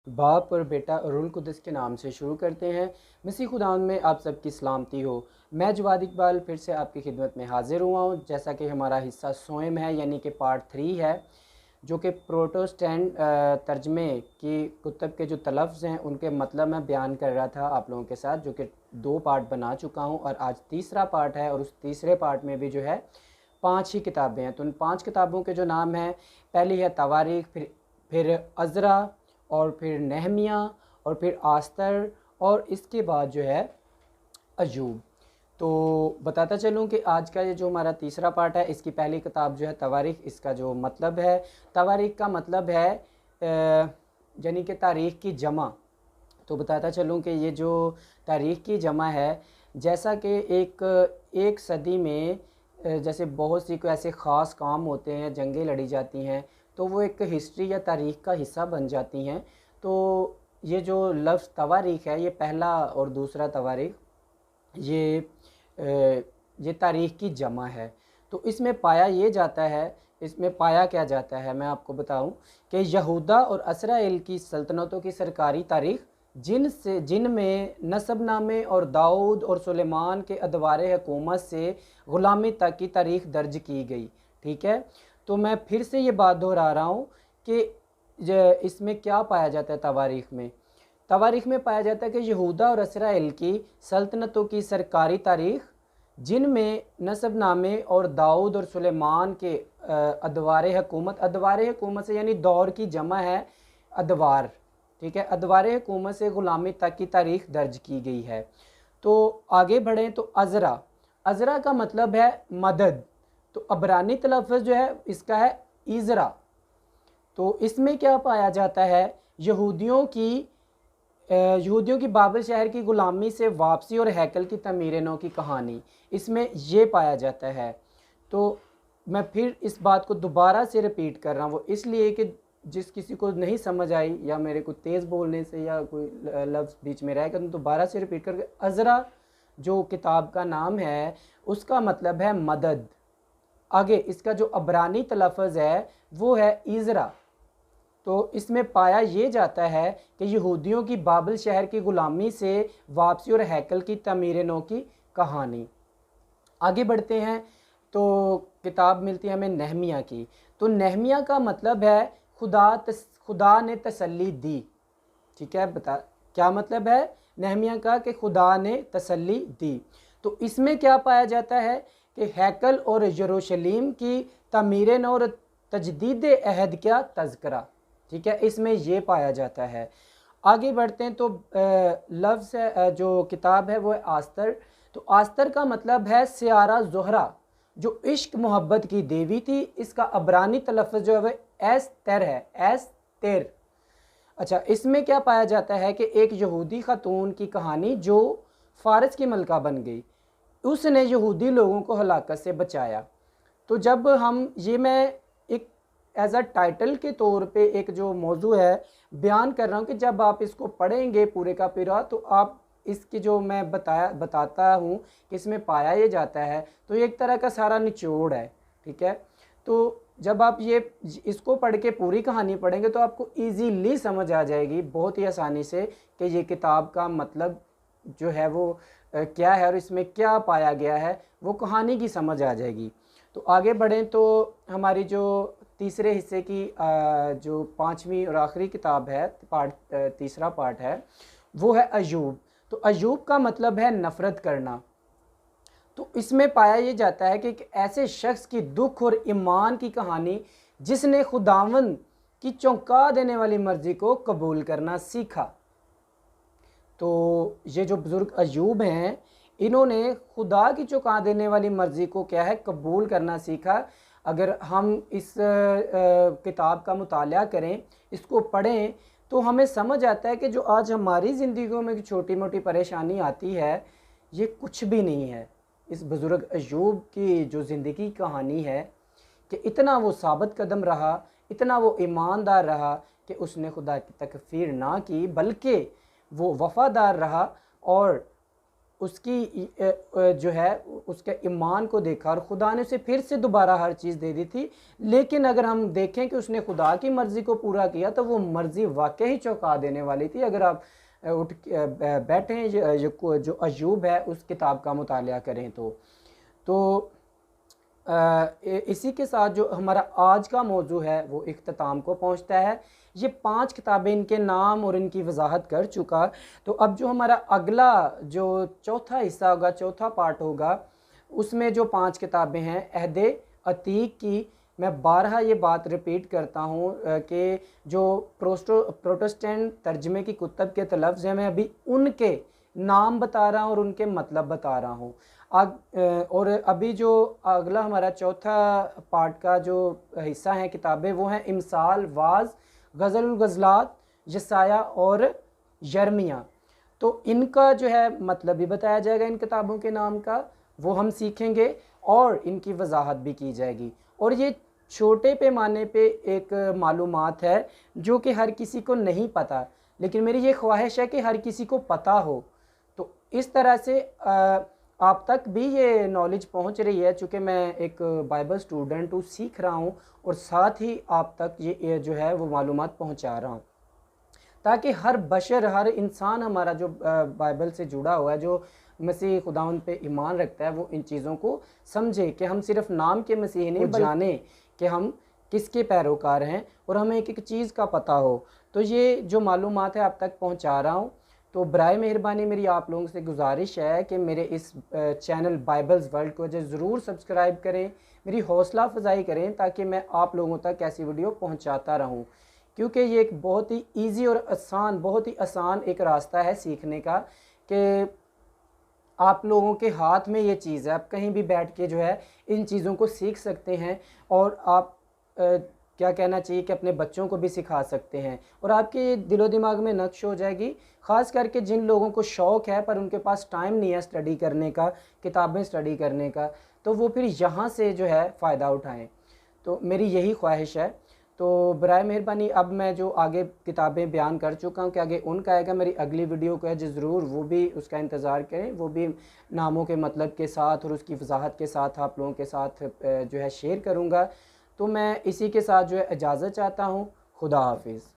बाप और बेटा और रुल कुदस के नाम से शुरू करते हैं। मसीह खुदावंद में आप सबकी सलामती हो। मैं जवाद इकबाल फिर से आपकी खिदमत में हाजिर हुआ हूँ। जैसा कि हमारा हिस्सा सोएम है यानी कि पार्ट 3 है, जो कि प्रोटेस्टेंट तर्जमे की कुतब के जो तलफ़्ज़ हैं उनके मतलब मैं बयान कर रहा था आप लोगों के साथ, जो कि 2 पार्ट बना चुका हूँ और आज तीसरा पार्ट है। और उस तीसरे पार्ट में भी जो है 5 ही किताबें हैं। तो उन 5 किताबों के जो नाम हैं, पहली है तवारीख, फिर अज़रा, और फिर नहमिया, और फिर आस्तर, और इसके बाद जो है अयूब। तो बताता चलूँ कि आज का ये जो हमारा तीसरा पार्ट है, इसकी पहली किताब जो है तवारीख, इसका जो मतलब है, तवारीख का मतलब है यानी कि तारीख़ की जमा। तो बताता चलूँ कि ये जो तारीख़ की जमा है, जैसा कि एक सदी में जैसे बहुत सी कोई ऐसे ख़ास काम होते हैं, जंगें लड़ी जाती हैं, तो वो एक हिस्ट्री या तारीख़ का हिस्सा बन जाती हैं। तो ये जो लफ्ज़ तवारीख़ है, ये पहला और दूसरा तवारीख़, ये तारीख़ की जमा है। तो इसमें पाया ये जाता है, इसमें पाया क्या जाता है मैं आपको बताऊं कि यहूदा और इसराइल की सल्तनतों की सरकारी तारीख़, जिनमें नसबनामे और दाऊद और सुलेमान के अदवार हुकूमत से ग़ुलामी तक की तारीख़ दर्ज की गई। ठीक है, तो मैं फिर से ये बात दोहरा रहा हूँ कि इसमें क्या पाया जाता है तवारीख़ में। तवारीख़ में पाया जाता है कि यहूदा और इसराइल की सल्तनतों की सरकारी तारीख़, जिनमें नसबनामे और दाऊद और सुलेमान के अदवार हुकूमत से यानी दौर की जमा है अदवार। ठीक है, अदवार हुकूमत से ग़ुलामी तक की तारीख़ दर्ज की गई है। तो आगे बढ़ें तो अज़रा का मतलब है मदद। तो अबरानी तलफ़्ज़ जो है इसका है इज़रा। तो इसमें क्या पाया जाता है, यहूदियों की बाबिल शहर की ग़ुलामी से वापसी और हैकल की तमीर नौ की कहानी, इसमें ये पाया जाता है। तो मैं फिर इस बात को दोबारा से रिपीट कर रहा हूँ, वो इसलिए कि जिस किसी को नहीं समझ आई या मेरे को तेज़ बोलने से या कोई लफ्ज़ बीच में रहेगा, तो दोबारा से रिपीट करके, अज़रा जो किताब का नाम है उसका मतलब है मदद। आगे इसका जो अबरानी तलफ़्ज़ है वो है इज़रा। तो इसमें पाया ये जाता है कि यहूदियों की बाबिल शहर की ग़ुलामी से वापसी और हैकल की तमीर नौ की कहानी। आगे बढ़ते हैं तो किताब मिलती है हमें नहमिया की। तो नहमिया का मतलब है खुदा ने तसल्ली दी। ठीक है, क्या मतलब है नहमिया का, कि खुदा ने तसल्ली दी। तो इसमें क्या पाया जाता है कि हैकल और यरूशलेम की तमीर नौ और तजदीद अहद का तज़किरा। ठीक है, इसमें ये पाया जाता है। आगे बढ़ते हैं तो लफ्ज़ जो किताब है वो है आस्तर। तो आस्तर का मतलब है सियारा ज़ोहरा, जो इश्क मोहब्बत की देवी थी। इसका अबरानी तलफ़्ज़ जो है वह एस्तर है, एस्तर। अच्छा, इसमें क्या पाया जाता है कि एक यहूदी ख़ातून की कहानी जो फ़ारस की मलका बन गई, उसने यहूदी लोगों को हलाकत से बचाया। तो जब हम ये मैं एक एज अ टाइटल के तौर पे एक जो मौजू है बयान कर रहा हूँ कि जब आप इसको पढ़ेंगे पूरे का पूरा, तो आप इसकी जो मैं बताता हूँ कि इसमें पाया ये जाता है, तो ये एक तरह का सारा निचोड़ है। ठीक है, तो जब आप ये इसको पढ़ के पूरी कहानी पढ़ेंगे तो आपको ईजीली समझ आ जाएगी बहुत ही आसानी से कि ये किताब का मतलब जो है वो क्या है और इसमें क्या पाया गया है, वो कहानी की समझ आ जाएगी। तो आगे बढ़ें तो हमारी जो तीसरे हिस्से की जो 5वीं और आखिरी किताब है, तीसरा पार्ट है, वो है अयूब। तो अयूब का मतलब है नफ़रत करना। तो इसमें पाया ये जाता है कि एक ऐसे शख्स की दुख और ईमान की कहानी जिसने खुदावंद की चौंका देने वाली मर्ज़ी को कबूल करना सीखा। तो ये जो बुज़ुर्ग अयूब हैं, इन्होंने खुदा की चौंका देने वाली मर्ज़ी को क्या है, कबूल करना सीखा। अगर हम इस किताब का मुताला करें, इसको पढ़ें, तो हमें समझ आता है कि जो आज हमारी ज़िंदगियों में छोटी मोटी परेशानी आती है, ये कुछ भी नहीं है इस बुज़ुर्ग अयूब की जो ज़िंदगी कहानी है, कि इतना वो साबित कदम रहा, इतना वो ईमानदार रहा कि उसने खुदा की तकफ़ीर ना की, बल्कि वो वफ़ादार रहा और उसकी जो है उसके ईमान को देखा और खुदा ने उसे फिर से दोबारा हर चीज़ दे दी थी। लेकिन अगर हम देखें कि उसने खुदा की मर्ज़ी को पूरा किया तो वो मर्ज़ी वाकई ही चौंका देने वाली थी। अगर आप उठ बैठें जो अय्यूब है उस किताब का मुतालिया करें तो इसी के साथ जो हमारा आज का मौजू है वो इख्तिताम को पहुंचता है। ये 5 किताबें, इनके नाम और इनकी वजाहत कर चुका। तो अब जो हमारा अगला जो चौथा हिस्सा होगा, चौथा पार्ट होगा, उसमें जो 5 किताबें हैं अहदे अतीक की, मैं बारहा ये बात रिपीट करता हूँ कि जो प्रोटेस्टेंट तर्जमे की कुतब के तलफ्ज़ हैं, मैं अभी उनके नाम बता रहा हूँ और उनके मतलब बता रहा हूँ। और अभी जो अगला हमारा चौथा पार्ट का जो हिस्सा है किताबें, वो हैं इमसाल, वाज, गज़ल गज़लात, यसाया और यर्मिया। तो इनका जो है मतलब भी बताया जाएगा, इन किताबों के नाम का वो हम सीखेंगे और इनकी वजाहत भी की जाएगी। और ये छोटे पैमाने पे एक मालूमात है जो कि हर किसी को नहीं पता, लेकिन मेरी ये ख्वाहिश है कि हर किसी को पता हो। तो इस तरह से आप तक भी ये नॉलेज पहुंच रही है, चूँकि मैं एक बाइबल स्टूडेंट हूँ, सीख रहा हूँ और साथ ही आप तक ये जो है वो मालूमात पहुंचा रहा हूँ, ताकि हर बशर, हर इंसान हमारा जो बाइबल से जुड़ा हुआ है, जो मसीह खुदावन पे ईमान रखता है, वो इन चीज़ों को समझे कि हम सिर्फ नाम के मसीह नहीं, जाने कि हम किसके पैरोकार हैं और हमें एक एक चीज़ का पता हो। तो ये जो मालूमात है आप तक पहुंचा रहा हूँ। तो बराए मेहरबानी मेरी आप लोगों से गुजारिश है कि मेरे इस चैनल बाइबल्स वर्ल्ड को जो ज़रूर सब्सक्राइब करें, मेरी हौसला अफजाई करें, ताकि मैं आप लोगों तक ऐसी वीडियो पहुंचाता रहूं। क्योंकि ये एक बहुत ही ईजी और आसान, बहुत ही आसान एक रास्ता है सीखने का, कि आप लोगों के हाथ में ये चीज़ है, आप कहीं भी बैठ के जो है इन चीज़ों को सीख सकते हैं और आप क्या कहना चाहिए कि अपने बच्चों को भी सिखा सकते हैं और आपके दिलो दिमाग में नक्श हो जाएगी। ख़ास करके जिन लोगों को शौक़ है पर उनके पास टाइम नहीं है स्टडी करने का, किताबें स्टडी करने का, तो वो फिर यहाँ से जो है फ़ायदा उठाएं। तो मेरी यही ख्वाहिश है। तो बराए मेहरबानी अब मैं जो आगे किताबें बयान कर चुका हूँ कि आगे उनका आएगा, मेरी अगली वीडियो को है जो ज़रूर वो भी उसका इंतज़ार करें, वो भी नामों के मतलब के साथ और उसकी वजाहत के साथ आप लोगों के साथ जो है शेयर करूँगा। तो मैं इसी के साथ जो है इजाज़त चाहता हूँ। खुदा हाफिज़।